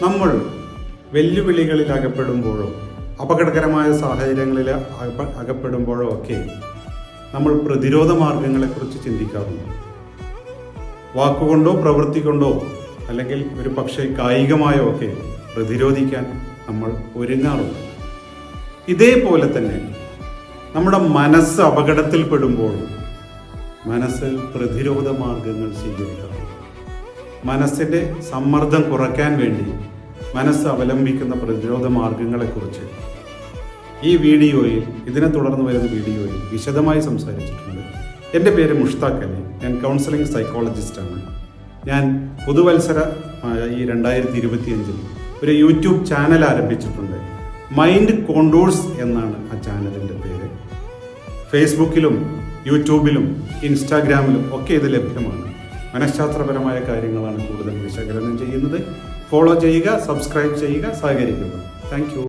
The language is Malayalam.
നമ്മൾ വെല്ലുവിളികളിൽ അകപ്പെടുമ്പോഴോ അപകടകരമായ സാഹചര്യങ്ങളിൽ അകപ്പെടുമ്പോഴോ ഒക്കെ നമ്മൾ പ്രതിരോധ മാർഗങ്ങളെക്കുറിച്ച് ചിന്തിക്കാറുണ്ട്. വാക്കുകൊണ്ടോ പ്രവൃത്തി കൊണ്ടോ അല്ലെങ്കിൽ ഒരു പക്ഷേ കായികമായോ ഒക്കെ പ്രതിരോധിക്കാൻ നമ്മൾ ഒരുങ്ങാറുണ്ട്. ഇതേപോലെ തന്നെ നമ്മുടെ മനസ്സ് അപകടത്തിൽപ്പെടുമ്പോഴും മനസ്സ് പ്രതിരോധ മാർഗങ്ങൾ സ്വീകരിക്കാറുണ്ട്. മനസ്സിൻ്റെ സമ്മർദ്ദം കുറയ്ക്കാൻ വേണ്ടി മനസ്സ് അവലംബിക്കുന്ന പ്രതിരോധ മാർഗങ്ങളെക്കുറിച്ച് ഈ വീഡിയോയിൽ, ഇതിനെ തുടർന്ന് വരുന്ന വീഡിയോയിൽ വിശദമായി സംസാരിച്ചിട്ടുണ്ട്. എൻ്റെ പേര് മുഷ്താഖ് അലി. ഞാൻ കൗൺസിലിംഗ് സൈക്കോളജിസ്റ്റാണ്. ഞാൻ പുതുവത്സരമായ ഈ 2025 ഒരു യൂട്യൂബ് ചാനൽ ആരംഭിച്ചിട്ടുണ്ട്. മൈൻഡ് കോണ്ടൂഴ്സ് എന്നാണ് ആ ചാനലിൻ്റെ പേര്. ഫേസ്ബുക്കിലും യൂട്യൂബിലും ഇൻസ്റ്റാഗ്രാമിലും ഒക്കെ ഇത് ലഭ്യമാണ്. മനഃശാസ്ത്രപരമായ കാര്യങ്ങളാണ് കൂടുതൽ വിശകലനം ചെയ്യുന്നത്. ഫോളോ ചെയ്യുക, സബ്സ്ക്രൈബ് ചെയ്യുക, സഹകരിക്കുക. Thank you.